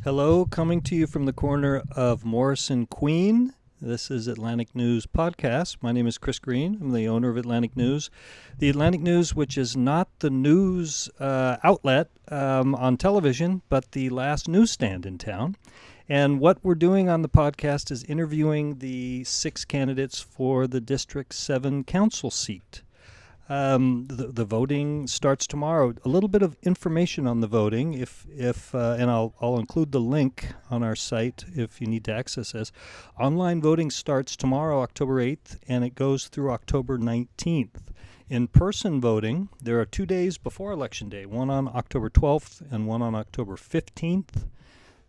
Hello, coming to you from the corner of Morris and Queen. This is Atlantic News Podcast. My name is Chris Green. I'm the owner of Atlantic News. The Atlantic News, which is not the news outlet on television, but the last newsstand in town. And what we're doing on the podcast is interviewing the 6 candidates for the District 7 council seat. The voting starts tomorrow. A little bit of information on the voting, and I'll include the link on our site if you need to access this. Online voting starts tomorrow, October 8th, and it goes through October 19th. In-person voting, there are 2 days before Election Day, one on October 12th and one on October 15th.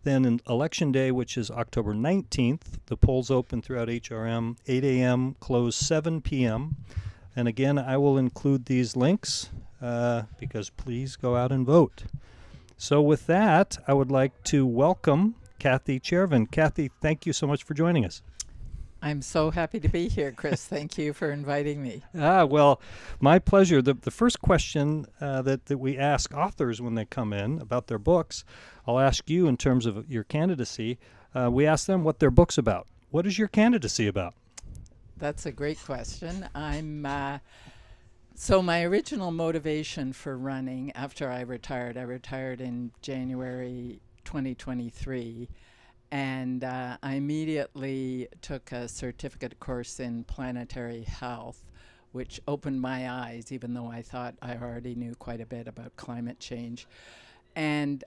Then in Election Day, which is October 19th, the polls open throughout HRM, 8 a.m., close 7 p.m., and again, I will include these links because please go out and vote. So with that, I would like to welcome Cathy Cervin. Cathy, thank you so much for joining us. I'm so happy to be here, Chris. Thank you for inviting me. Well, my pleasure. The first question that we ask authors when they come in about their books, I'll ask you in terms of your candidacy. We ask them what their book's about. What is your candidacy about? That's a great question. So my original motivation for running after I retired in January 2023, and I immediately took a certificate course in planetary health, which opened my eyes, even though I thought I already knew quite a bit about climate change. And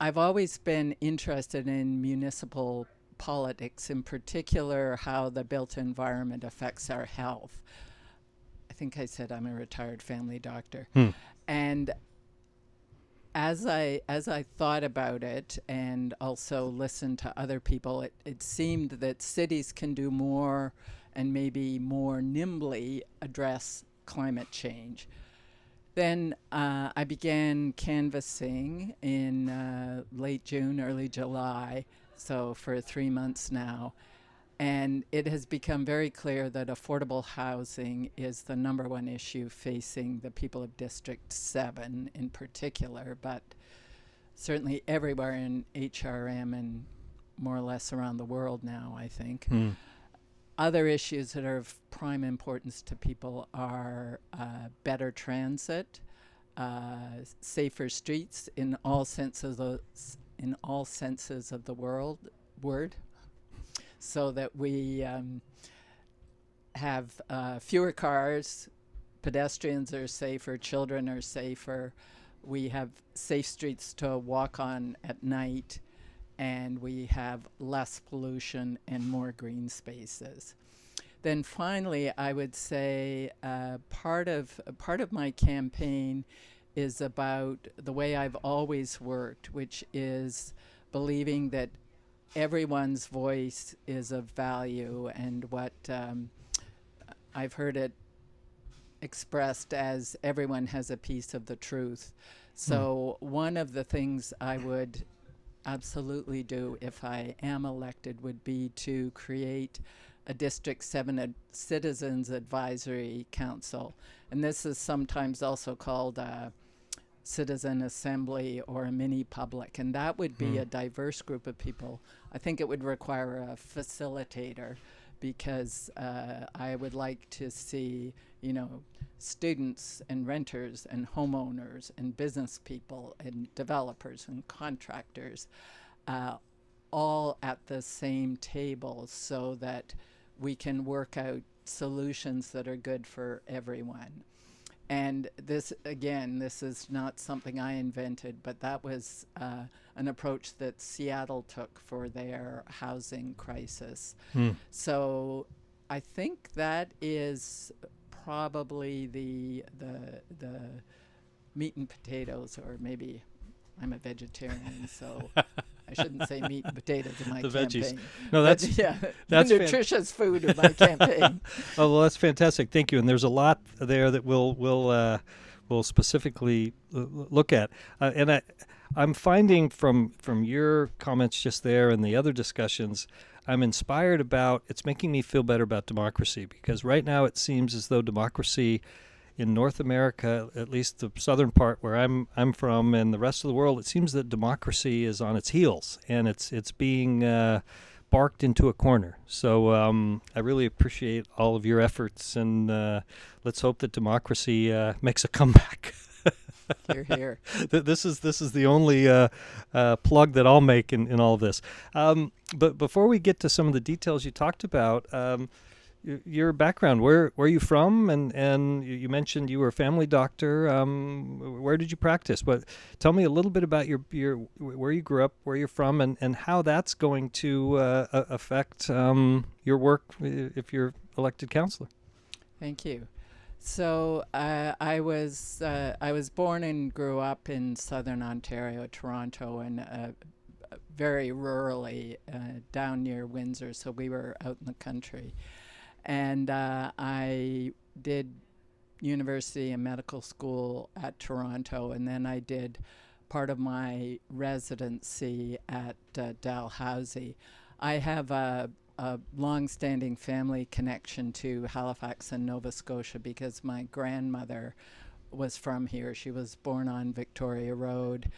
I've always been interested in municipal politics, in particular how the built environment affects our health. I think I said I'm a retired family doctor. And as I thought about it and also listened to other people, it seemed that cities can do more and maybe more nimbly address climate change. Then I began canvassing in late June, early July, so for 3 months now. And it has become very clear that affordable housing is the number one issue facing the people of District 7 in particular, but certainly everywhere in HRM and more or less around the world now, I think. Other issues that are of prime importance to people are better transit, safer streets in all senses of the word, so that we have fewer cars, pedestrians are safer, children are safer, we have safe streets to walk on at night, and we have less pollution and more green spaces. Then finally, I would say part of my campaign is about the way I've always worked, which is believing that everyone's voice is of value, and what I've heard it expressed as everyone has a piece of the truth. So one of the things I would absolutely do if I am elected would be to create a District 7 Citizens Advisory Council. And this is sometimes also called a citizen assembly or a mini public. And that would be a diverse group of people. I think it would require a facilitator, because I would like to see, students and renters and homeowners and business people and developers and contractors all at the same table, so that we can work out solutions that are good for everyone. And this is not something I invented, but that was an approach that Seattle took for their housing crisis. So I think that is probably the meat and potatoes, or maybe I'm a vegetarian, so I shouldn't say meat and potatoes in my campaign. Veggies. No, that's the nutritious food of my campaign. Oh, well, that's fantastic. Thank you. And there's a lot there that we'll specifically look at. And I'm finding from your comments just there and the other discussions, I'm inspired about, it's making me feel better about democracy, because right now it seems as though democracy in North America, at least the southern part where I'm from, and the rest of the world, it seems that democracy is on its heels, and it's being barked into a corner. So I really appreciate all of your efforts, and let's hope that democracy makes a comeback. Hear, hear. This is the only plug that I'll make in all of this. But before we get to some of the details you talked about, your background, where are you from? And you mentioned you were a family doctor. Where did you practice? But tell me a little bit about your where you grew up, where you're from, and how that's going to affect your work if you're elected councillor. Thank you. So I was born and grew up in southern Ontario, Toronto, and very rurally down near Windsor. So we were out in the country, and I did university and medical school at Toronto, and then I did part of my residency at Dalhousie. I have a long-standing family connection to Halifax and Nova Scotia because my grandmother was from here. She was born on Victoria Road,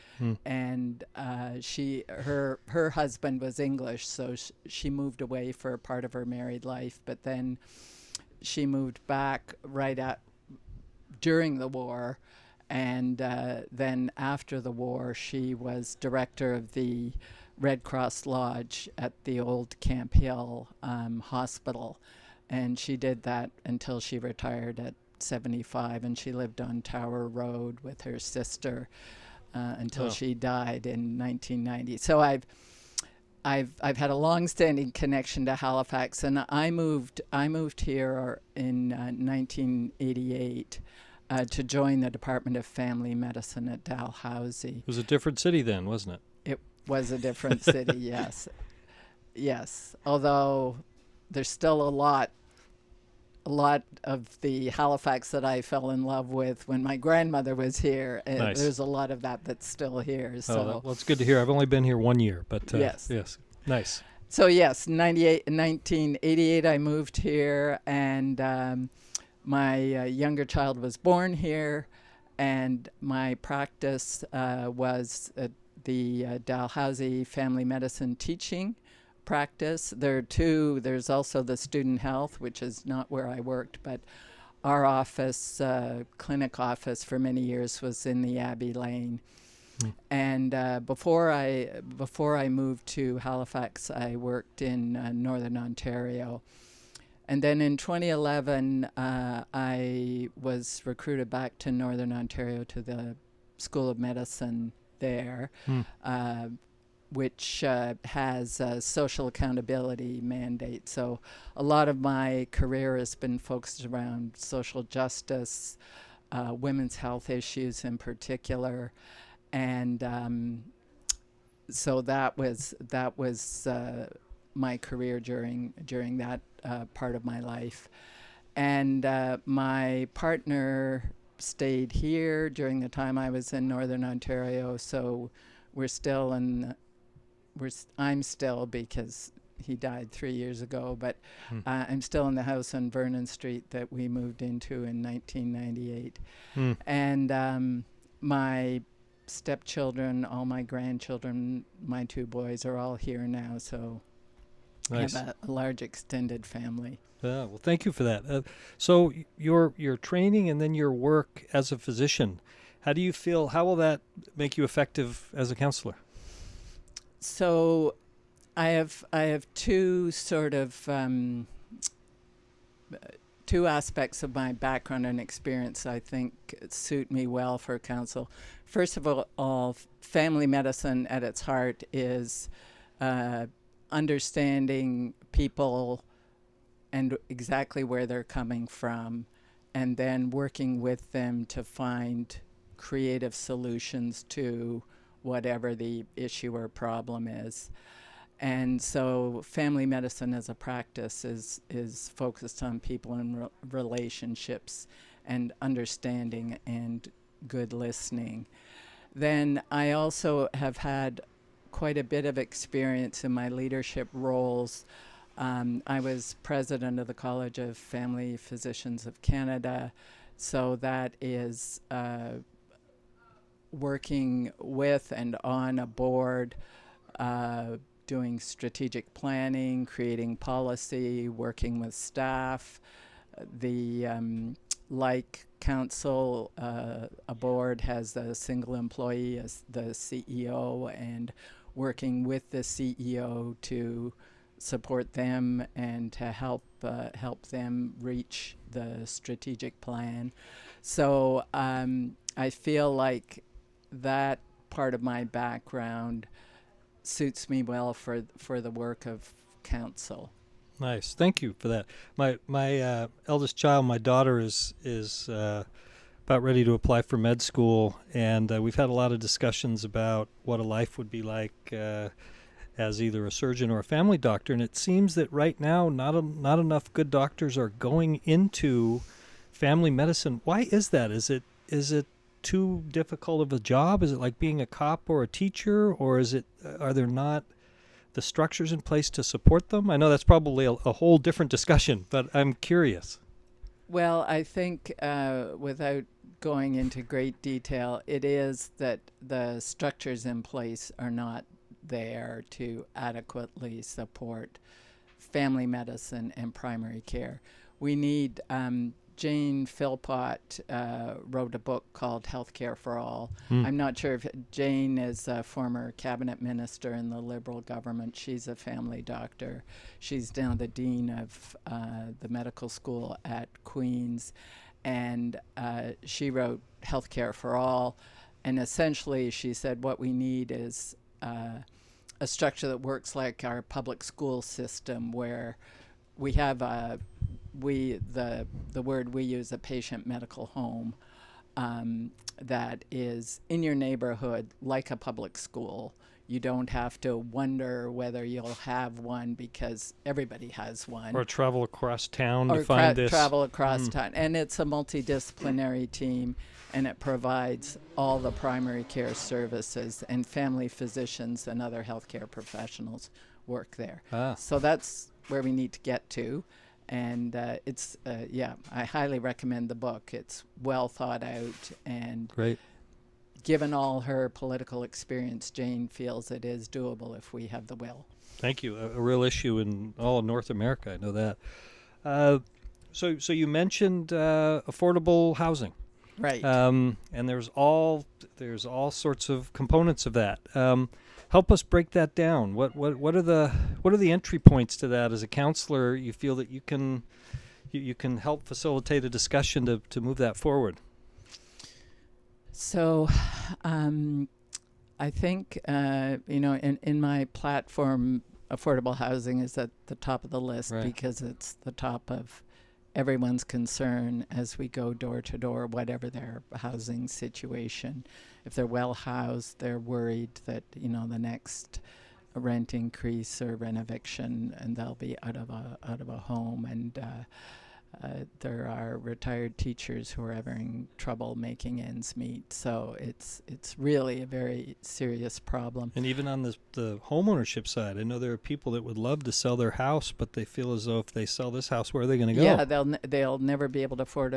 and her husband was English, so she moved away for part of her married life, but then she moved back during the war, and then after the war she was director of the Red Cross Lodge at the old Camp Hill hospital, and she did that until she retired at 75, and she lived on Tower Road with her sister until she died in 1990. So I've had a long-standing connection to Halifax, and I moved here in 1988 to join the Department of Family Medicine at Dalhousie. It was a different city then, wasn't it? Was a different city, yes. Although there's still a lot of the Halifax that I fell in love with when my grandmother was here. Nice. There's a lot of that's still here. So well, it's good to hear. I've only been here 1 year, but yes, nice. So yes, 1988, I moved here, and my younger child was born here, and my practice was the Dalhousie Family Medicine teaching practice. There's also the student health, which is not where I worked, but our office, clinic office for many years was in the Abbey Lane. And before I moved to Halifax, I worked in Northern Ontario. And then in 2011, I was recruited back to Northern Ontario to the School of Medicine there, which has a social accountability mandate. So a lot of my career has been focused around social justice, women's health issues in particular, and so that was my career during that part of my life. And my partner stayed here during the time I was in Northern Ontario, so I'm still, because he died 3 years ago, but I'm still in the house on Vernon Street that we moved into in 1998. And my stepchildren, all my grandchildren, my 2 boys are all here now, so nice. I have a large extended family. Well, thank you for that. So your training and then your work as a physician, how do you feel? How will that make you effective as a counselor? So I have two aspects of my background and experience I think suit me well for counsel. First of all, family medicine at its heart is understanding people and exactly where they're coming from, and then working with them to find creative solutions to whatever the issue or problem is. And so family medicine as a practice is focused on people and relationships and understanding and good listening. Then I also have had quite a bit of experience in my leadership roles. I was president of the College of Family Physicians of Canada, So that is working with and on a board, doing strategic planning, creating policy, working with staff. The like council, a board has a single employee as the CEO, and working with the CEO to support them and to help them reach the strategic plan. So I feel like that part of my background suits me well for the work of council. Nice. Thank you for that. My eldest child, my daughter, is about ready to apply for med school, and we've had a lot of discussions about what a life would be like as either a surgeon or a family doctor. And it seems that right now, not enough good doctors are going into family medicine. Why is that? Is it too difficult of a job? Is it like being a cop or a teacher, or are there not the structures in place to support them? I know that's probably a whole different discussion, but I'm curious. Well, I think without going into great detail, it is that the structures in place are not there to adequately support family medicine and primary care. We need Jane Philpott wrote a book called Healthcare for All. I'm not sure if Jane is a former cabinet minister in the Liberal government. She's a family doctor. She's now the dean of the medical school at Queen's, and she wrote Healthcare for All. And essentially, she said what we need is a structure that works like our public school system, where we have the word we use, a patient medical home, that is in your neighborhood like a public school. You don't have to wonder whether you'll have one because everybody has one. Or travel across town Or to find this. travel across town. And it's a multidisciplinary team, and it provides all the primary care services, and family physicians and other healthcare professionals work there. So that's where we need to get to. And I highly recommend the book. It's well thought out, and Great. Given all her political experience, Jane feels it is doable if we have the will. Thank you. A real issue in all of North America. I know that. So you mentioned affordable housing, Right. and there's all sorts of components of that. Help us break that down. What are the entry points to that? As a counselor, you feel that you can help facilitate a discussion to move that forward. So, I think in my platform, affordable housing is at the top of the list, Right. because it's the top of everyone's concern as we go door to door, whatever their housing situation. If they're well housed, they're worried that the next rent increase or rent eviction, and they'll be out of a home. And there are retired teachers who are having trouble making ends meet. So it's really a very serious problem. And even on the home ownership side, I know there are people that would love to sell their house, but they feel as though if they sell this house, where are they going to go? Yeah, they'll never be able to afford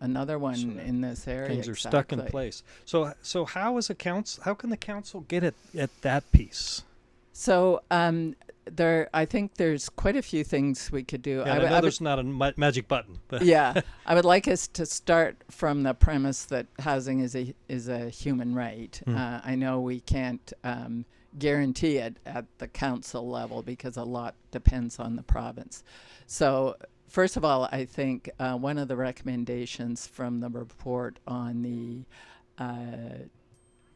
another one So in this area. Things are Exactly. stuck in place. So how can the council get at that piece? So I think there's quite a few things we could do. Yeah, I know there's not a magic button. But Yeah, I would like us to start from the premise that housing is a human right. I know we can't guarantee it at the council level because a lot depends on the province. So first of all, I think one of the recommendations from the report on the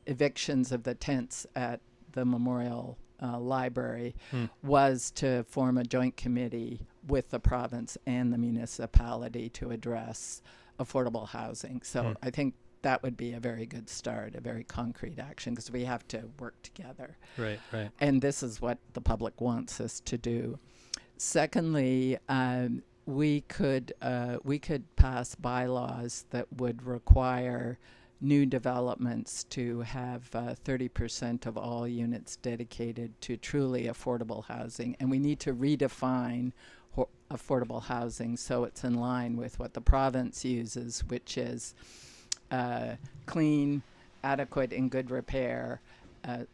evictions of the tents at the Memorial Library was to form a joint committee with the province and the municipality to address affordable housing. So I think that would be a very good start, a very concrete action, because we have to work together. Right. And this is what the public wants us to do. Secondly, we could pass bylaws that would require new developments to have 30% of all units dedicated to truly affordable housing. And we need to redefine affordable housing, so it's in line with what the province uses, which is clean, adequate, in good repair.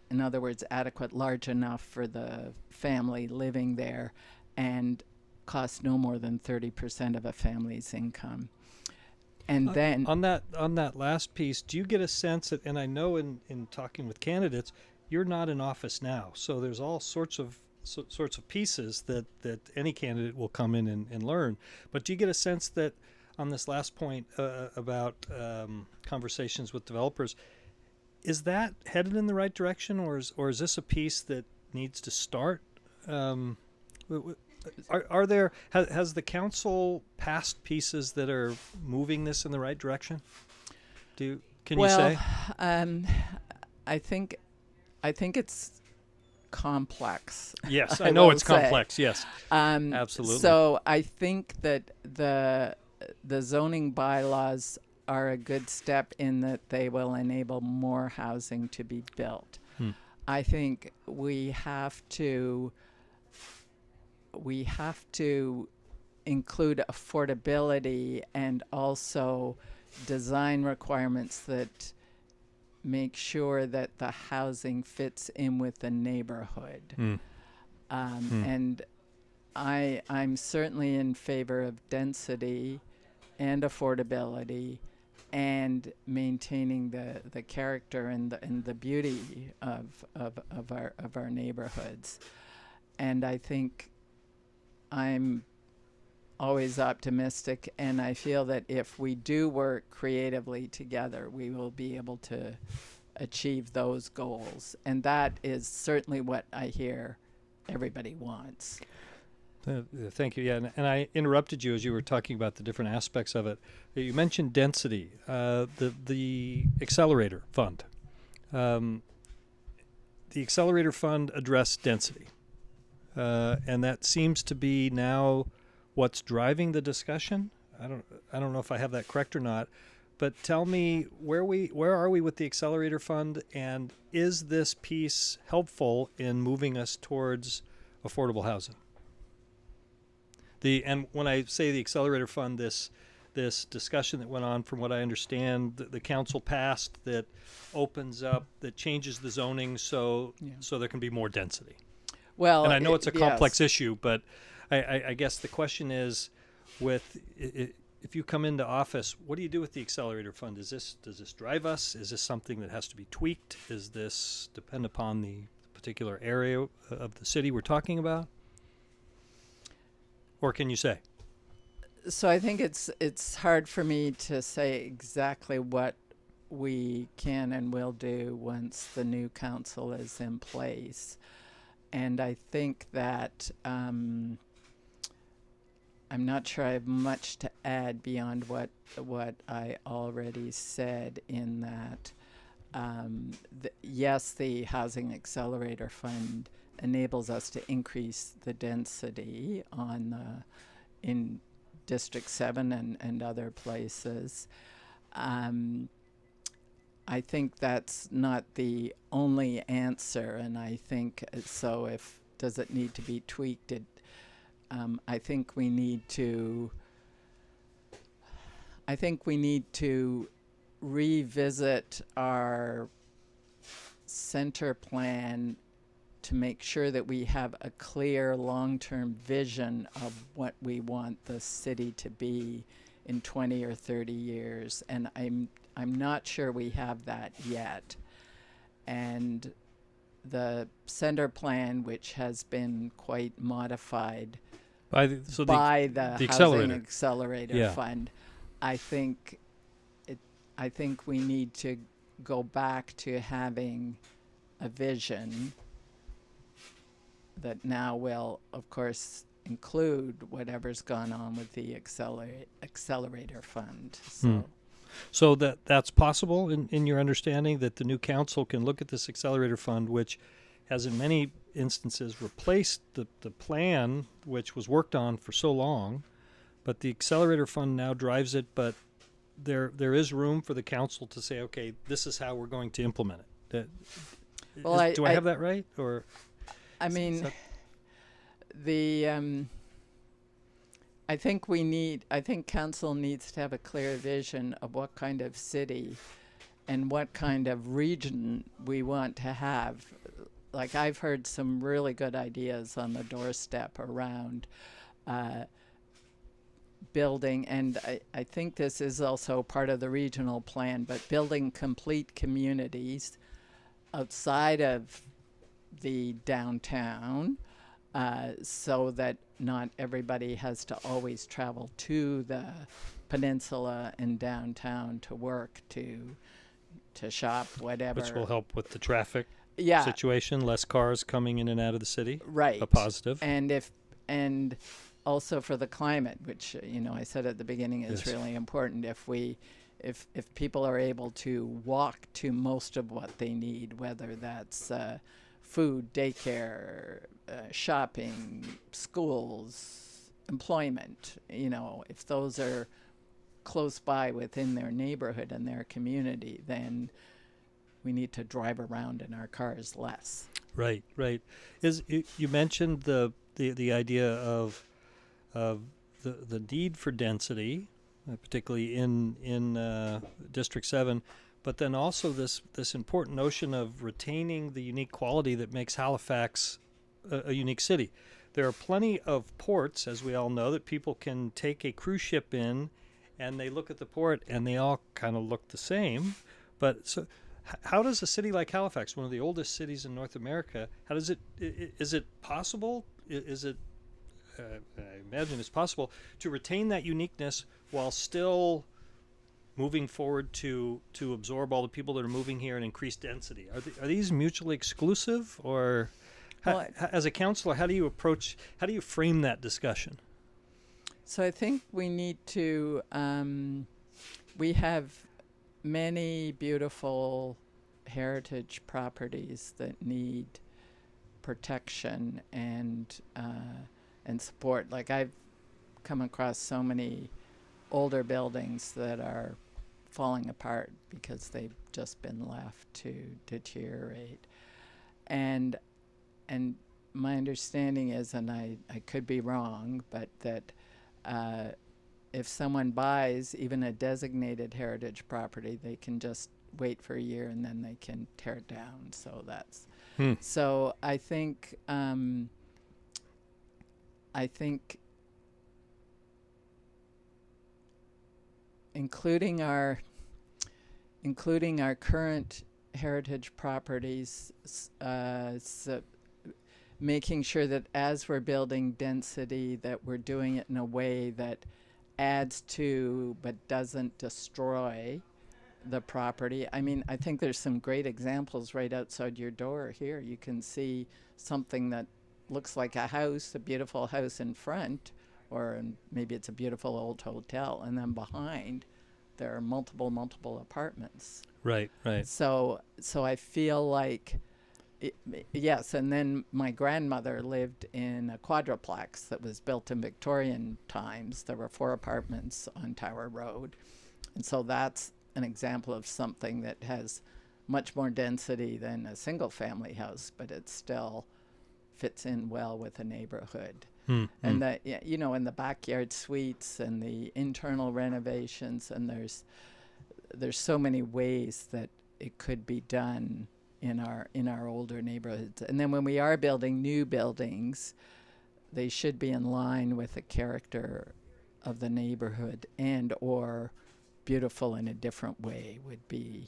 In other words, adequate, large enough for the family living there, and cost no more than 30% of a family's income. And then on that last piece, do you get a sense that, and I know in talking with candidates, you're not in office now, so there's all sorts of pieces that any candidate will come in and learn. But do you get a sense that on this last point about conversations with developers, is that headed in the right direction, or is this a piece that needs to start? Has the council passed pieces that are moving this in the right direction? Can you say? I think it's complex. Yes, I know it's complex. Yes, absolutely. So I think that the zoning bylaws are a good step in that they will enable more housing to be built. I think we have to include affordability and also design requirements that make sure that the housing fits in with the neighborhood. And I'm certainly in favor of density and affordability and maintaining the character and the beauty of our neighborhoods. And I think I'm always optimistic, and I feel that if we do work creatively together, we will be able to achieve those goals. And that is certainly what I hear everybody wants. Thank you. Yeah, and I interrupted you as you were talking about the different aspects of it. You mentioned density, the accelerator fund. The accelerator fund addressed density, and that seems to be now what's driving the discussion. I don't know if I have that correct or not, but tell me where are we with the accelerator fund, and is this piece helpful in moving us towards affordable housing? And when I say the accelerator fund, this discussion that went on, from what I understand, the council passed that opens up, that changes the zoning so there can be more density. Well, and I know it's a complex yes. issue, but I guess the question is, if you come into office, what do you do with the accelerator fund? Does this drive us? Is this something that has to be tweaked? Is this depend upon the particular area of the city we're talking about? Or can you say? So I think it's hard for me to say exactly what we can and will do once the new council is in place. And I think that I'm not sure I have much to add beyond what I already said, in that yes, the Housing Accelerator Fund enables us to increase the density in District 7 and other places. I think that's not the only answer, and I think so. Does it need to be tweaked? I think we need to revisit our center plan to make sure that we have a clear long-term vision of what we want the city to be in 20 or 30 years. And I'm not sure we have that yet. And the center plan, which has been quite modified by the Housing Accelerator Fund, I think we need to go back to having a vision that now will, of course, include whatever's gone on with the accelerator fund. So that's possible in your understanding, that the new council can look at this accelerator fund, which has in many instances replaced the plan which was worked on for so long, but the accelerator fund now drives it, but there is room for the council to say, okay, this is how we're going to implement it. Do I have that right? Or I mean, I think council needs to have a clear vision of what kind of city and what kind of region we want to have. Like, I've heard some really good ideas on the doorstep around building, and I think this is also part of the regional plan, but building complete communities outside of the downtown, so that not everybody has to always travel to the peninsula and downtown to work, to shop, whatever. Which will help with the traffic Yeah, situation, less cars coming in and out of the city. right. A positive. And also for the climate, which I said at the beginning is Yes. really important. If people are able to walk to most of what they need, whether that's food, daycare, shopping, schools, employment, if those are close by within their neighborhood and their community, then we need to drive around in our cars less. Right. You mentioned the idea of the need for density, particularly in District 7, but then also this important notion of retaining the unique quality that makes Halifax a unique city. There are plenty of ports, as we all know, that people can take a cruise ship in, and they look at the port, and they all kind of look the same. But so, how does a city like Halifax, one of the oldest cities in North America, is it possible? I imagine it's possible to retain that uniqueness while still moving forward to absorb all the people that are moving here and increase density. Are these mutually exclusive, or as a councillor, how do you frame that discussion? So I think we need to, we have many beautiful heritage properties that need protection and support. Like, I've come across so many older buildings that are falling apart because they've just been left to deteriorate. And my understanding is, and I could be wrong, but that if someone buys even a designated heritage property, they can just wait for a year and then they can tear it down. So that's so I think including our current heritage properties, so making sure that as we're building density, that we're doing it in a way that adds to but doesn't destroy the property. I mean, I think there's some great examples right outside your door here. You can see something that looks like a house, a beautiful house in front, or maybe it's a beautiful old hotel, and then behind there are multiple apartments. Right. So I feel like yes, and then my grandmother lived in a quadruplex that was built in Victorian times. There were 4 apartments on Tower Road, and so that's an example of something that has much more density than a single family house, but it still fits in well with a neighborhood. And that, and the backyard suites and the internal renovations, and there's so many ways that it could be done in our older neighborhoods. And then when we are building new buildings, they should be in line with the character of the neighborhood, and or beautiful in a different way would be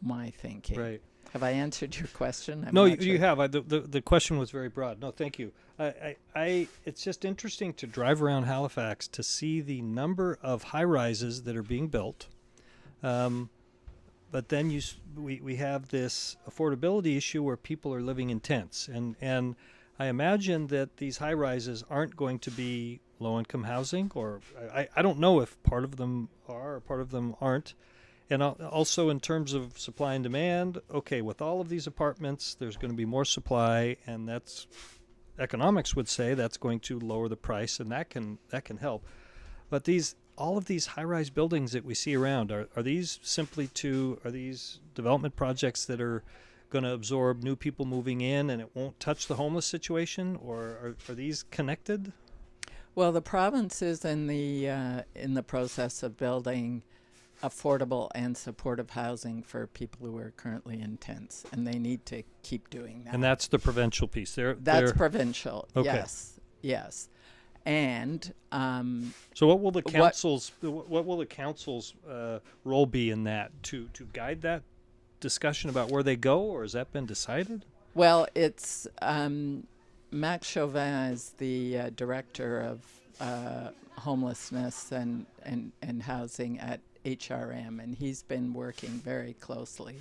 my thinking. Right. Have I answered your question? No, you have. The question was very broad. No, thank you. It's just interesting to drive around Halifax to see the number of high-rises that are being built. But then we have this affordability issue where people are living in tents. And I imagine that these high-rises aren't going to be low-income housing, or I don't know if part of them are or part of them aren't. And also in terms of supply and demand, okay, with all of these apartments, there's going to be more supply, and that's economics would say that's going to lower the price, and that can help. But all of these high-rise buildings that we see around, are these development projects that are going to absorb new people moving in, and it won't touch the homeless situation, or are these connected? Well, the province is in the process of building affordable and supportive housing for people who are currently in tents, and they need to keep doing that. And that's the provincial piece. That's provincial. Okay. Yes. And so what will the council's role be in that, to guide that discussion about where they go, or has that been decided? well, it's Max Chauvin is the director of homelessness and housing at HRM, and he's been working very closely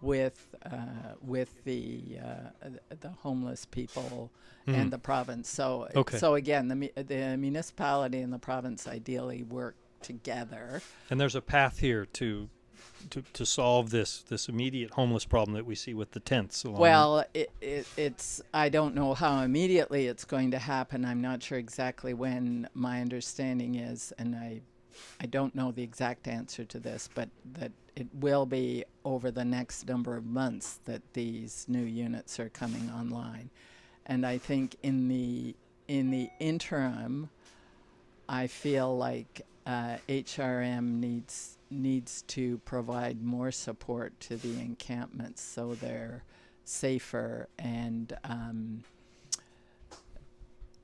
with the homeless people and the province. So so again, the municipality and the province ideally work together. And there's a path here to solve this immediate homeless problem that we see with the tents. Well, it's I don't know how immediately it's going to happen. I'm not sure exactly when. My understanding is, and I don't know the exact answer to this, but that it will be over the next number of months that these new units are coming online. And I think in the interim, I feel like HRM needs to provide more support to the encampments so they're safer and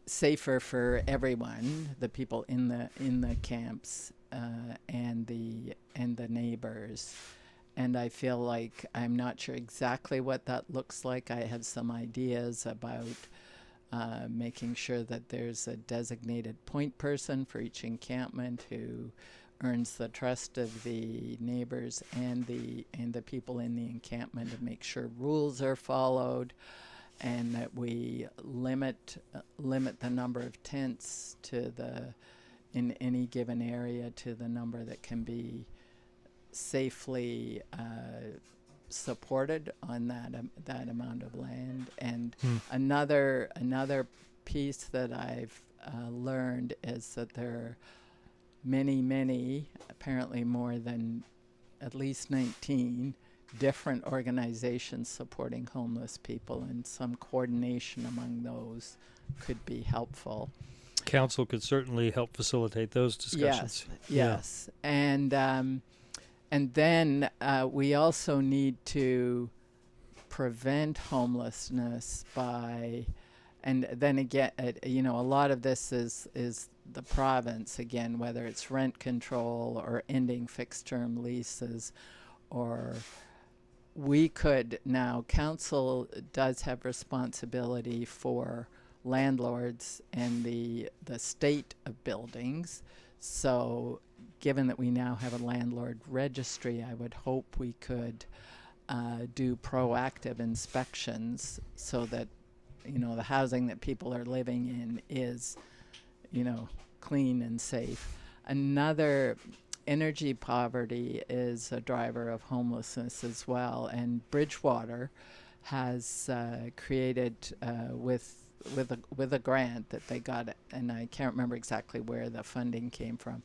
safer for everyone, the people in the camps and the neighbors. And I feel like I'm not sure exactly what that looks like. I have some ideas about making sure that there's a designated point person for each encampment who earns the trust of the neighbors and the people in the encampment to make sure rules are followed, and that we limit the number of tents in any given area to the number that can be safely supported on that amount of land. And another piece that I've learned is that there are many, apparently more than at least 19 different organizations supporting homeless people, and some coordination among those could be helpful. Council could certainly help facilitate those discussions. Yes. And then we also need to prevent homelessness by, and then again, a lot of this is the province, again, whether it's rent control or ending fixed term leases, or we could now, council does have responsibility for landlords and the state of buildings. So given that we now have a landlord registry, I would hope we could do proactive inspections so that the housing that people are living in is clean and safe. Another, energy poverty is a driver of homelessness as well, and Bridgewater has created with a grant that they got, and I can't remember exactly where the funding came from,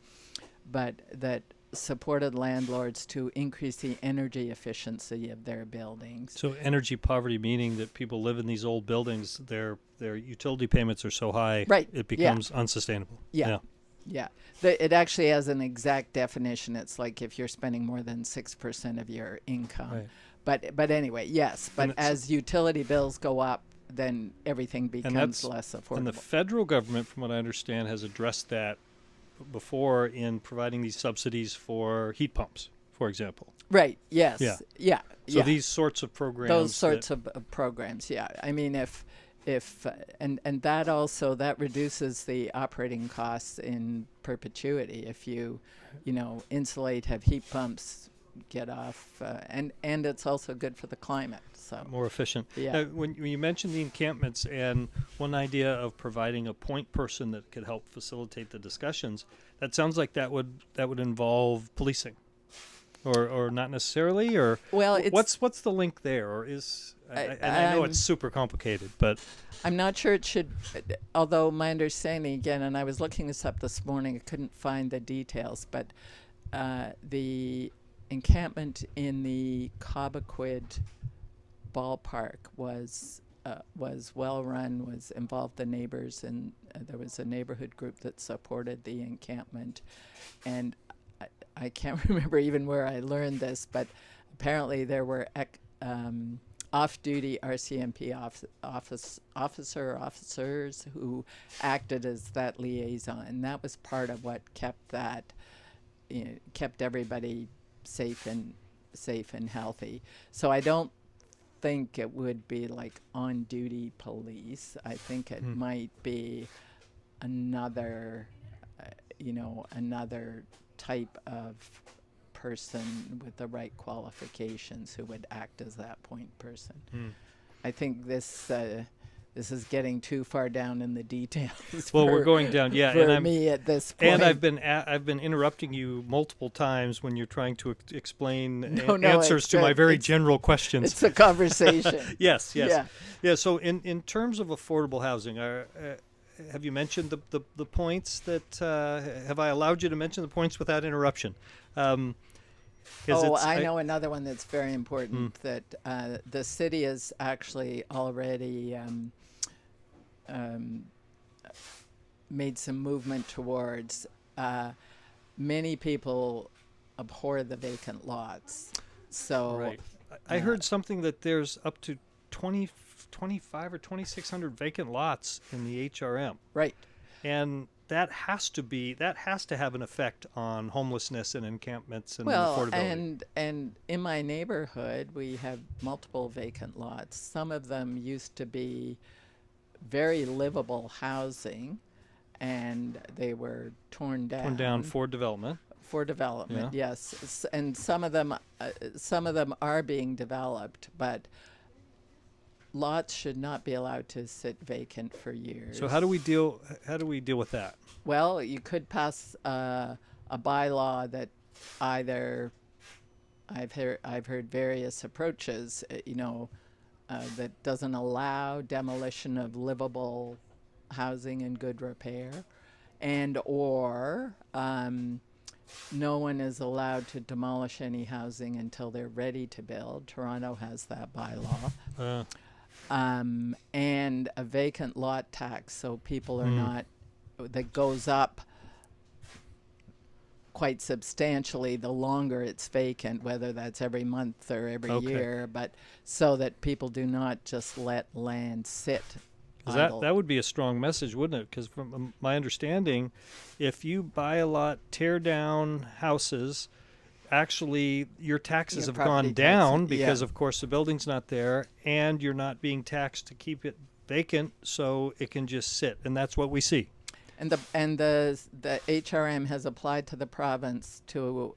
but that supported landlords to increase the energy efficiency of their buildings. So energy poverty meaning that people live in these old buildings, their utility payments are so high, right, it becomes unsustainable. Yeah. It actually has an exact definition. It's like if you're spending more than 6% of your income. Right. But anyway, yes. But as utility bills go up, then everything becomes less affordable. And the federal government, from what I understand, has addressed that before in providing these subsidies for heat pumps, for example. Right. Yes. Yeah. So these sorts of programs. Those sorts of programs. Yeah. I mean, if and that also reduces the operating costs in perpetuity. If you insulate, have heat pumps, get off, and it's also good for the climate. So more efficient. Yeah. When you mentioned the encampments, and one idea of providing a point person that could help facilitate the discussions, that sounds like that would involve policing, or not necessarily, or well, what's the link there, or is I know it's super complicated, but I'm not sure it should. Although my understanding, again, and I was looking this up this morning, I couldn't find the details, but the encampment in the Cobequid ballpark was was well run, was involved the neighbors, and there was a neighborhood group that supported the encampment. And I can't remember even where I learned this, but apparently there were off-duty RCMP officers who acted as that liaison. And that was part of what kept kept everybody safe and healthy. So I don't think it would be like on-duty police. I think it might be another, another type of person with the right qualifications who would act as that point person. I think this is getting too far down in the details. Well, we're going down, yeah. For and me at this point. And I've been interrupting you multiple times when you're trying to explain answers to good. my very general questions. It's a conversation. Yes. Yeah. So in terms of affordable housing, have you mentioned the points that have I allowed you to mention the points without interruption? I know another one that's very important, that the city is actually already made some movement towards. Many people abhor the vacant lots. So right. I heard something that there's up to 25 or 2,600 vacant lots in the HRM. Right. And that has to have an effect on homelessness and encampments and affordability. And in my neighborhood, we have multiple vacant lots. Some of them used to be very livable housing, and they were torn down. Torn down for development. For development, Yeah. yes. And some of them are being developed, but lots should not be allowed to sit vacant for years. So how do we deal with that? Well, you could pass a bylaw that either I've heard various approaches, that doesn't allow demolition of livable housing in good repair, or no one is allowed to demolish any housing until they're ready to build. Toronto has that bylaw. And a vacant lot tax, so people are not, that goes up quite substantially the longer it's vacant, whether that's every month or every year, but so that people do not just let land sit idle. That would be a strong message, wouldn't it? Because from my understanding, if you buy a lot, tear down houses, actually your taxes have gone down because of course the building's not there, and you're not being taxed to keep it vacant, so it can just sit, and that's what we see. And the HRM has applied to the province to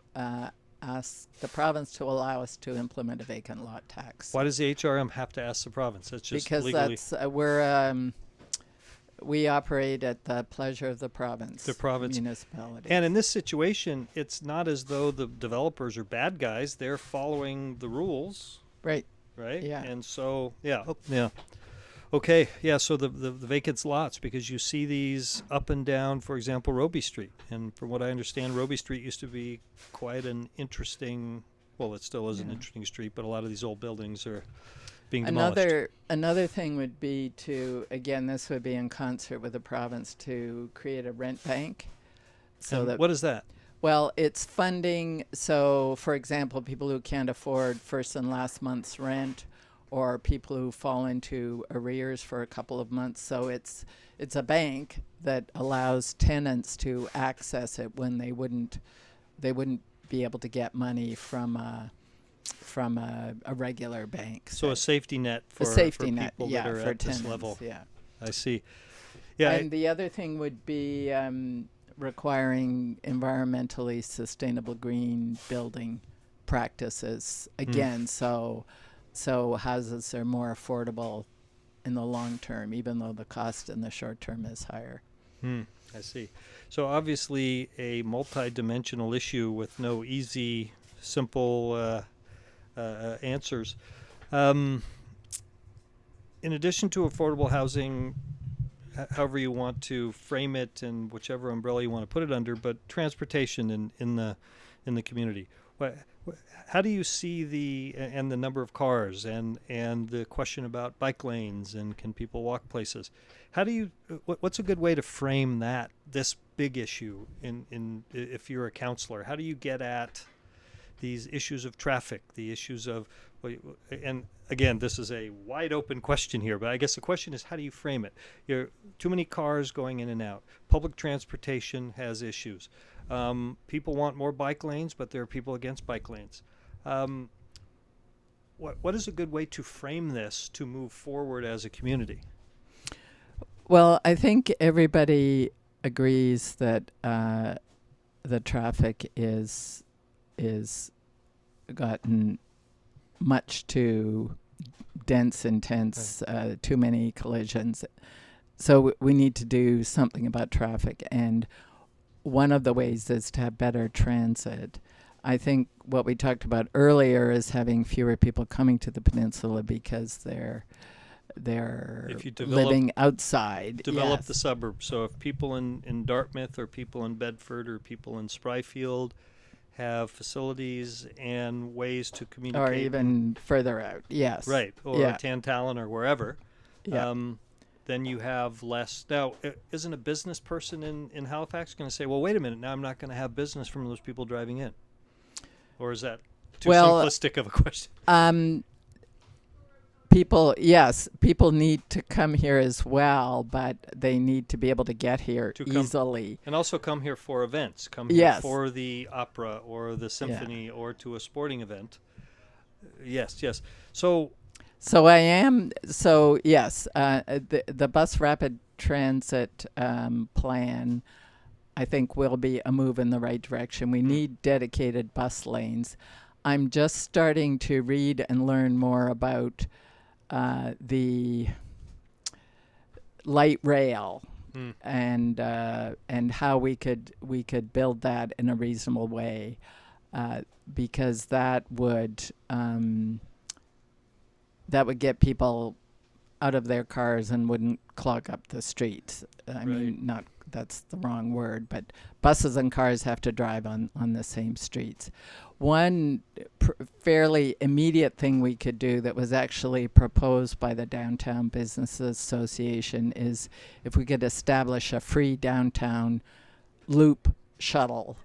ask the province to allow us to implement a vacant lot tax. Why does the HRM have to ask the province? That's just because legally. That's we operate at the pleasure of the province. The province. Municipality. And in this situation, it's not as though the developers are bad guys. They're following the rules. Right. Right? Yeah. And so, yeah. Okay, yeah, so the vacant lots, because you see these up and down, for example, Roby Street. And from what I understand, Roby Street used to be quite an interesting, well, it still is an interesting street, but a lot of these old buildings are being demolished. Another thing would be to, again, this would be in concert with the province, to create a rent bank. And what is that? Well, it's funding. So, for example, people who can't afford first and last month's rent, or people who fall into arrears for a couple of months. So it's a bank that allows tenants to access it when they wouldn't be able to get money from a regular bank. So a safety net for people that are at tenants, this level. Yeah. I see. Yeah. And the other thing would be requiring environmentally sustainable green building practices. Again, so houses are more affordable in the long term, even though the cost in the short term is higher. I see. So obviously a multi-dimensional issue with no easy, simple answers. In addition to affordable housing, however you want to frame it and whichever umbrella you want to put it under, but transportation in the community. How do you see the number of cars and the question about bike lanes and can people walk places? How do you what's a good way to frame this big issue in if you're a counselor? How do you get at these issues of traffic, the issues of, and again, this is a wide open question here, but I guess the question is, how do you frame it? Too many cars going in and out. Public transportation has issues. People want more bike lanes, but there are people against bike lanes. What is a good way to frame this to move forward as a community? Well, I think everybody agrees that the traffic is gotten much too dense, intense, too many collisions. So we need to do something about traffic, and one of the ways is to have better transit. I think what we talked about earlier is having fewer people coming to the peninsula because they're If you living outside. Develop Yes. the suburbs. So if people in Dartmouth or people in Bedford or people in Spryfield have facilities and ways to communicate. Or even further out, yes. Right, or Yeah. Tantallon or wherever. Yeah. Then you have less. Now, isn't a business person in Halifax going to say, well, wait a minute, now I'm not going to have business from those people driving in? Or is that too simplistic of a question? People need to come here as well, but they need to be able to get here easily. And also come here for events. Come here for the opera or the symphony or to a sporting event. Yes. So yes, the bus rapid transit plan, I think, will be a move in the right direction. We need dedicated bus lanes. I'm just starting to read and learn more about the light rail and how we could build that in a reasonable way, because that would get people out of their cars and wouldn't clog up the streets. I mean, that's the wrong word, but buses and cars have to drive on the same streets. One fairly immediate thing we could do that was actually proposed by the Downtown Business Association is if we could establish a free downtown loop shuttle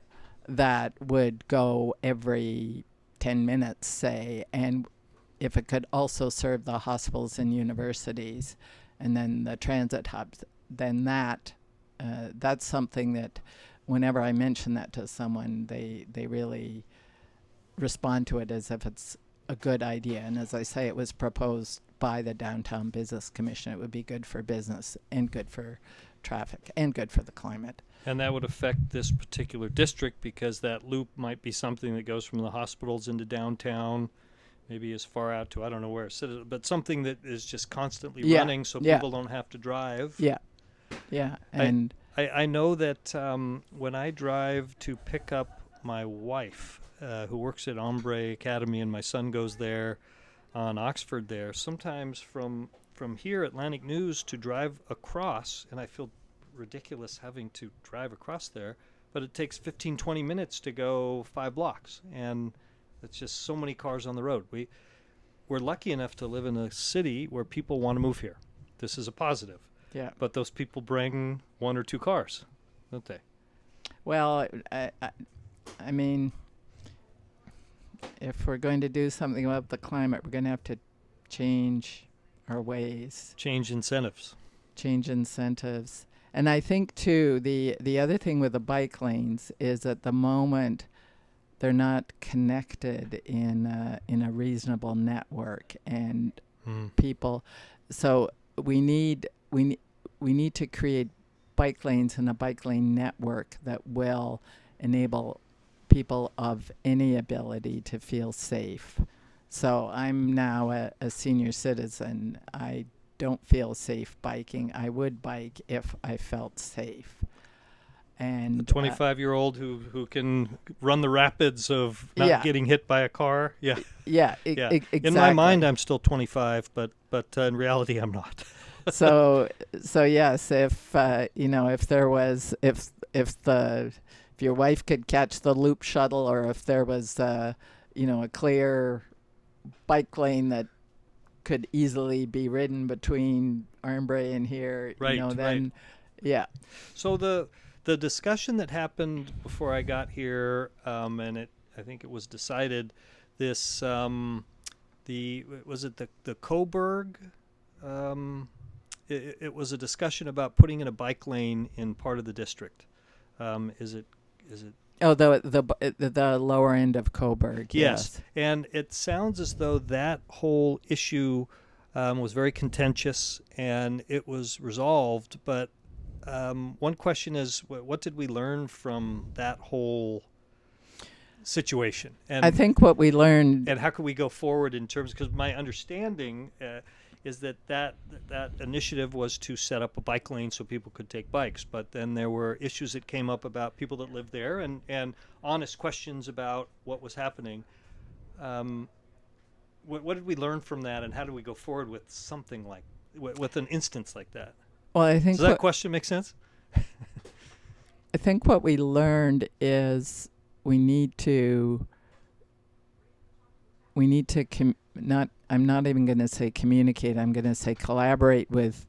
that would go every 10 minutes, say, and if it could also serve the hospitals and universities and then the transit hubs, then that's something that whenever I mention that to someone, they really respond to it as if it's a good idea. And as I say, it was proposed by the Downtown Business Commission. It would be good for business and good for traffic and good for the climate. And that would affect this particular district because that loop might be something that goes from the hospitals into downtown, maybe as far out to, I don't know where, but something that is just constantly running so people don't have to drive. Yeah. And I know that when I drive to pick up my wife, who works at Ombre Academy, and my son goes there on Oxford there, sometimes from here, Atlantic News, to drive across, and I feel ridiculous having to drive across there, but it takes 15, 20 minutes to go 5 blocks, and it's just so many cars on the road. We're lucky enough to live in a city where people want to move here. This is a positive. Yeah. But those people bring 1 or 2 cars, don't they? Well, I mean, if we're going to do something about the climate, we're going to have to change our ways. Change incentives. And I think, too, the other thing with the bike lanes is at the moment they're not connected in a reasonable network, and people. So we need to create bike lanes and a bike lane network that will enable people of any ability to feel safe. So I'm now a senior citizen. I don't feel safe biking. I would bike if I felt safe. And a 25-year-old who can run the rapids of not getting hit by a car. Exactly. In my mind, I'm still 25, but in reality, I'm not. So yes, if your wife could catch the loop shuttle, or if there was a clear bike lane that could easily be ridden between Armbray and here, Right, then, yeah. So the discussion that happened before I got here, and I think it was decided this the Coburg. It was a discussion about putting in a bike lane in part of the district. Is it? Oh, the lower end of Coburg. Yes, and it sounds as though that whole issue was very contentious, and it was resolved. But one question is, what did we learn from that whole situation? And I think what we learned, and how can we go forward in terms? Because my understanding is that initiative was to set up a bike lane so people could take bikes, but then there were issues that came up about people that lived there and honest questions about what was happening. What did we learn from that, and how do we go forward with something like with an instance like that? well, I think Does that question make sense? I think what we learned is we need to I'm not even going to say communicate. I'm going to say collaborate with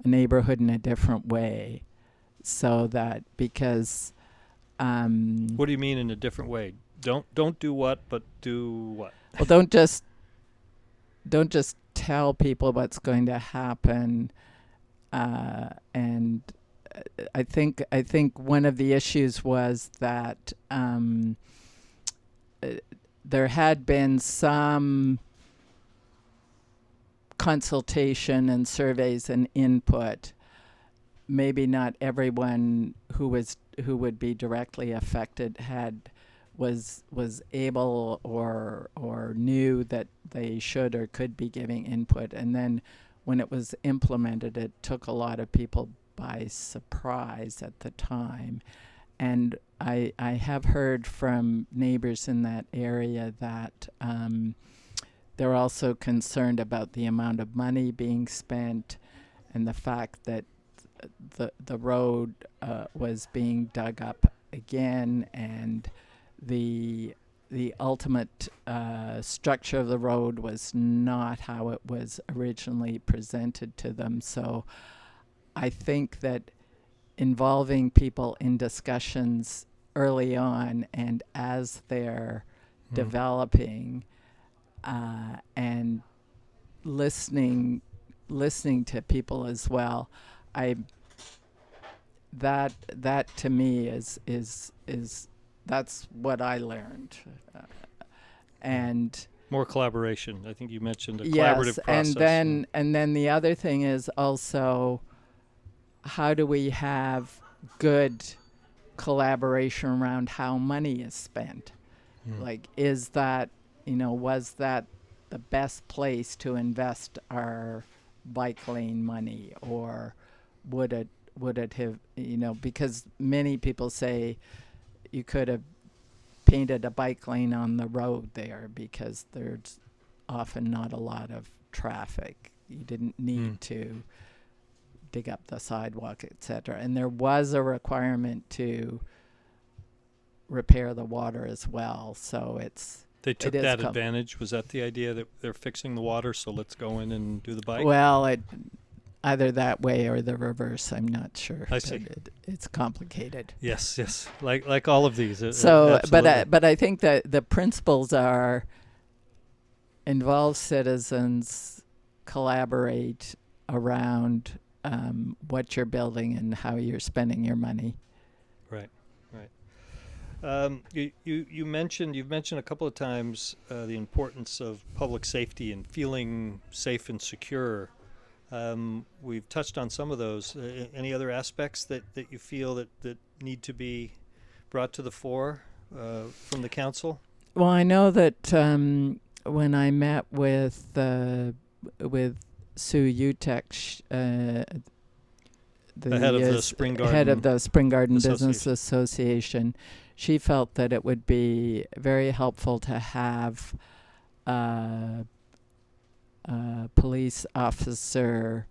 a neighborhood in a different way, so that because. What do you mean in a different way? Don't do what, but do what? Well, don't just tell people what's going to happen, and I think one of the issues was that there had been some consultation and surveys and input. Maybe not everyone who would be directly affected was able or knew that they should or could be giving input. And then when it was implemented, it took a lot of people by surprise at the time. And I have heard from neighbors in that area that they're also concerned about the amount of money being spent and the fact that the road was being dug up again, and the ultimate structure of the road was not how it was originally presented to them. So I think that involving people in discussions early on and as they're developing, and listening to people as well, that to me is that's what I learned, and More collaboration. I think you mentioned a yes, collaborative process. and then the other thing is also, how do we have good collaboration around how money is spent? Like, is that, was that the best place to invest our bike lane money, or would it have, because many people say you could have painted a bike lane on the road there because there's often not a lot of traffic. You didn't need to dig up the sidewalk, etc. And there was a requirement to repair the water as well. So they took that advantage. Was that the idea, that they're fixing the water, so let's go in and do the bike? Well, either that way or the reverse. I'm not sure. I see. It's complicated. Yes, like all of these. So, but I think that the principles are: involve citizens, collaborate around what you're building and how you're spending your money. Right. You've mentioned a couple of times the importance of public safety and feeling safe and secure. We've touched on some of those. Any other aspects that you feel that need to be brought to the fore from the council? Well, I know that when I met with Sue Utek, the head of the Spring Garden, Business Association, she felt that it would be very helpful to have a police officer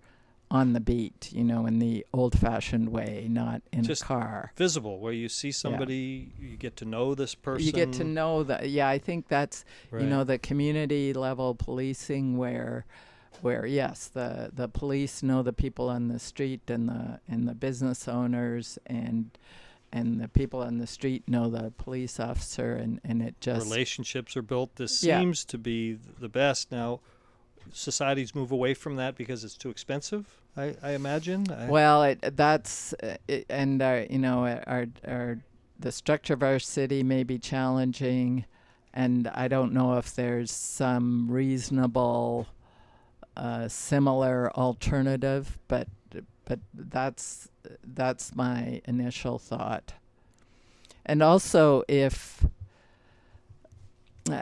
on the beat, in the old-fashioned way, not in Just a car. Visible, where you see somebody, you get to know this person. You get to know that. Yeah, I think that's Right. the community level policing where yes, the police know the people on the street and the business owners, and the people on the street know the police officer, and it just Relationships are built. This Yeah. seems to be the best. Now, societies move away from that because it's too expensive, I imagine. Well, and the structure of our city may be challenging, and I don't know if there's some reasonable similar alternative, but that's my initial thought. And also, if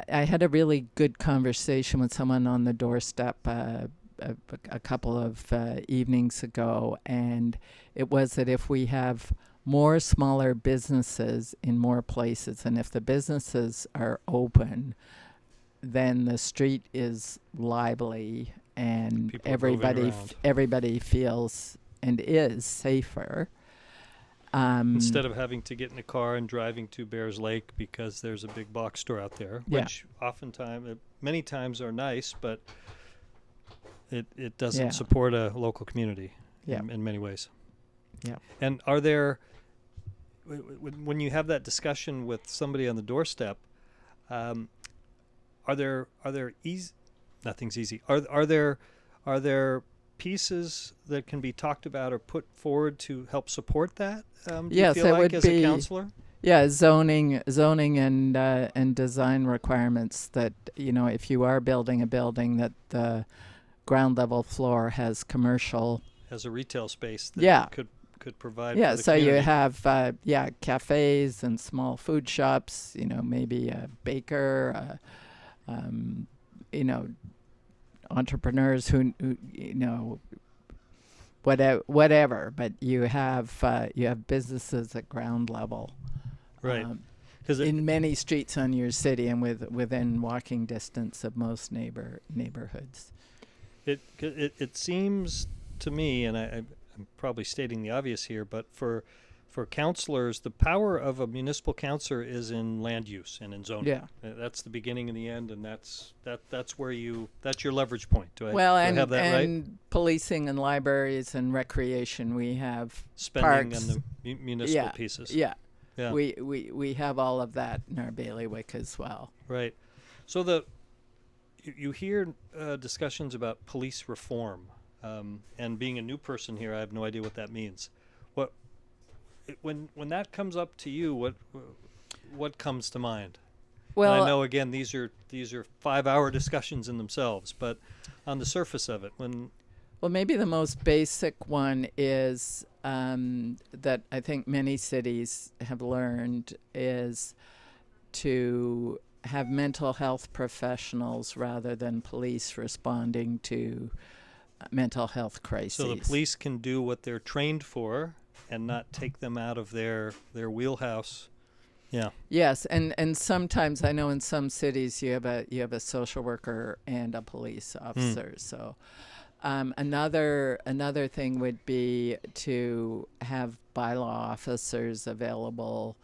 I had a really good conversation with someone on the doorstep a couple of evenings ago, and it was that if we have more smaller businesses in more places, and if the businesses are open, then the street is lively, and People are moving around. everybody feels and is safer. Instead of having to get in a car and driving to Bears Lake because there's a big box store out there, Yeah. which many times are nice, but it doesn't Yeah. support a local community Yeah. in many ways. Yeah. And are there, when you have that discussion with somebody on the doorstep, are there easy? Nothing's easy. Are there pieces that can be talked about or put forward to help support that? Do Yes, you feel it like would as be- a counselor? Yeah, zoning and design requirements that, if you are building a building, that the ground level floor has commercial. As a retail space that Yeah. could provide Yeah, for the so community. you have cafes and small food shops, maybe a baker, entrepreneurs who whatever, but you have businesses at ground level. Right. Because In many streets on your city and within walking distance of most neighborhoods. it seems to me, and I'm probably stating the obvious here, but for counselors, the power of a municipal counselor is in land use and in zoning. Yeah. That's the beginning and the end, and that's where that's your leverage point. Do I And have that right? and policing and libraries and recreation, we have Spending parks. on the municipal Yeah, pieces. Yeah. Yeah. We have all of that in our bailiwick as well. Right. So you hear discussions about police reform, and being a new person here, I have no idea what that means. When that comes up to you, what comes to mind? Well, And I know again these are 5-hour discussions in themselves, but on the surface of it, maybe the most basic one is that I think many cities have learned is to have mental health professionals rather than police responding to mental health crises. so the police can do what they're trained for and not take them out of their wheelhouse. Yeah. Yes, and sometimes I know in some cities you have a social worker and a police officer. So another thing would be to have bylaw officers available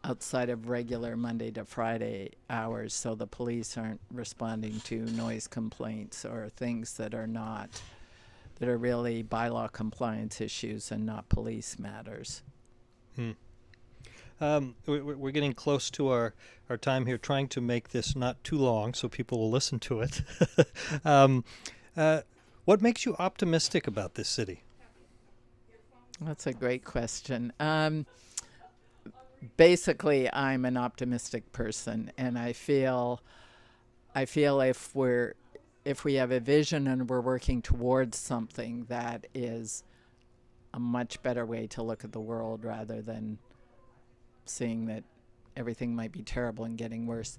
outside of regular Monday to Friday hours, so the police aren't responding to noise complaints or things that are really bylaw compliance issues and not police matters. We're getting close to our time here, trying to make this not too long so people will listen to it. What makes you optimistic about this city? That's a great question. Basically, I'm an optimistic person, and I feel if we have a vision and we're working towards something, that is a much better way to look at the world rather than seeing that everything might be terrible and getting worse.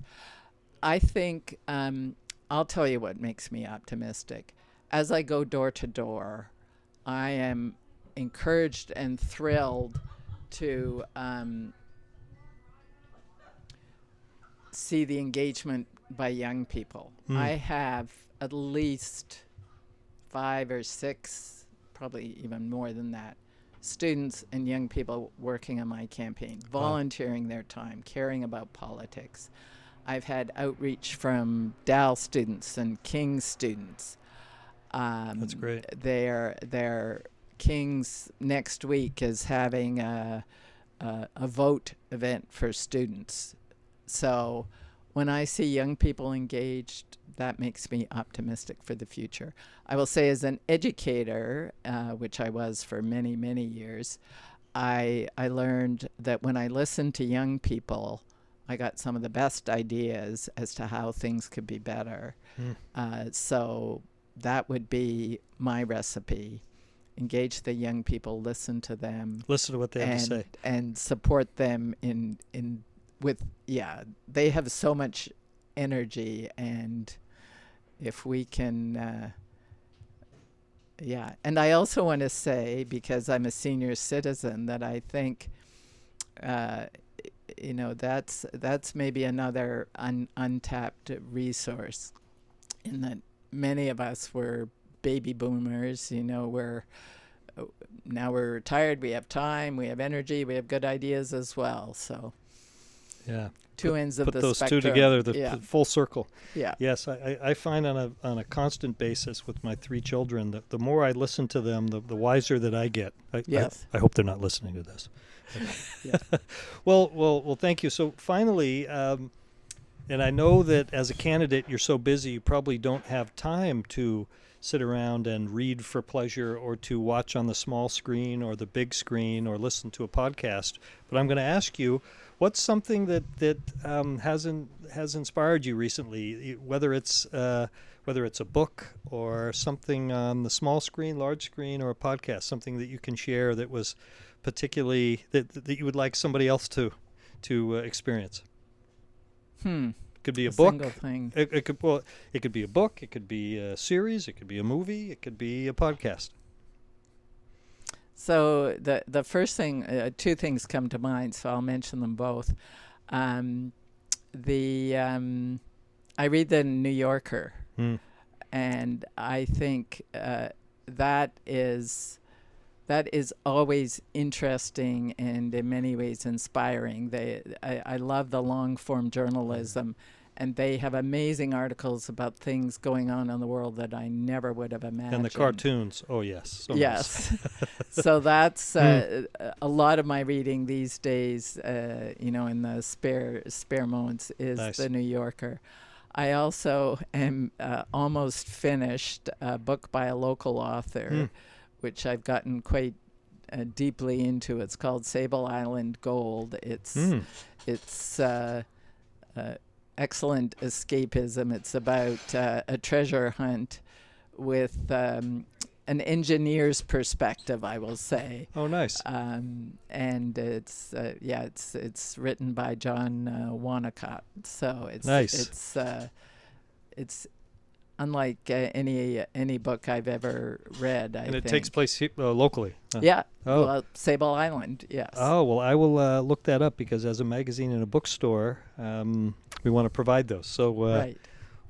I think I'll tell you what makes me optimistic. As I go door to door, I am encouraged and thrilled to see the engagement by young people. I have at least 5 or 6 probably even more than that, students and young people working on my campaign, volunteering their time, caring about politics. I've had outreach from Dal students and King students. That's great. Their King's next week is having a vote event for students. So when I see young people engaged, that makes me optimistic for the future. I will say, as an educator, which I was for many, many years, I learned that when I listened to young people, I got some of the best ideas as to how things could be better. So that would be my recipe. Engage the young people, listen to them. Listen to what they have to say. And support them they have so much energy, and if we can, And I also want to say, because I'm a senior citizen, that I think, that's maybe another untapped resource, in that many of us were baby boomers. Now we're retired, we have time, we have energy, we have good ideas as well. So two ends of the spectrum. Put those two together, full circle. Yeah. Yes, I find on a constant basis with my 3 children that the more I listen to them, the wiser that I get. I hope they're not listening to this. Well, thank you. So finally, and I know that as a candidate you're so busy you probably don't have time to sit around and read for pleasure, or to watch on the small screen or the big screen, or listen to a podcast. But I'm going to ask you, what's something that has inspired you recently, whether it's a book or something on the small screen, large screen, or a podcast, something that you can share that was particularly that you would like somebody else to experience? Could be a book. Single thing. It could be a book. It could be a series. It could be a movie. It could be a podcast. So the first thing, 2 things come to mind. So I'll mention them both. I read the New Yorker, and I think that is always interesting and in many ways inspiring. I love the long form journalism, and they have amazing articles about things going on in the world that I never would have imagined. And the cartoons, oh yes. So yes. So that's a lot of my reading these days, in the spare moments, is the New Yorker. I also am almost finished a book by a local author, which I've gotten quite deeply into. It's called Sable Island Gold. It's excellent escapism. It's about a treasure hunt with an engineer's perspective, I will say. Oh, nice. And it's written by John Wanacott. So it's nice. It's unlike any book I've ever read. I think. It takes place locally. Yeah. Oh. Well, Sable Island. Yes. Oh well, I will look that up, because as a magazine and a bookstore, we want to provide those. So. Right.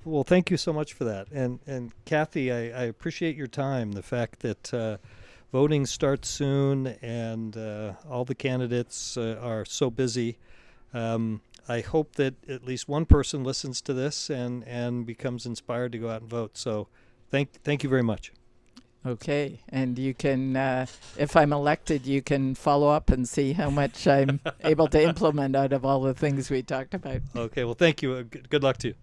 Well, thank you so much for that. And Cathy, I appreciate your time. The fact that voting starts soon and all the candidates are so busy. I hope that at least one person listens to this and becomes inspired to go out and vote. So thank you very much. Okay. And you can, if I'm elected, you can follow up and see how much I'm able to implement out of all the things we talked about. Okay. Well, thank you. Good luck to you.